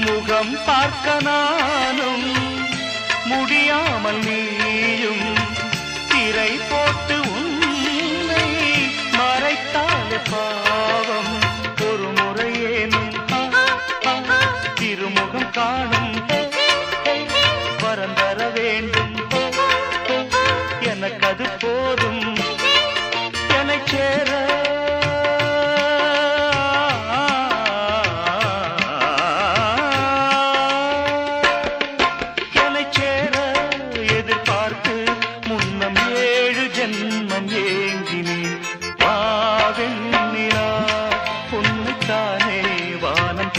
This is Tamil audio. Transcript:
முகம் பார்க்க நானும் முடியாமல் நீயும் திரை போட்டு உன்னை மறைத்தாலே பாவம். ஒரு முறையேனும் திருமுகம் காணும் வரம் தர வேண்டும். எனக்கு அது போதும் என்னை சேர. எதிர்பார்த்து முன்னம் 7 ஜென்மம் ஏங்கினேன். வாவெண்ணிலா உன்னைத்தானே வானம்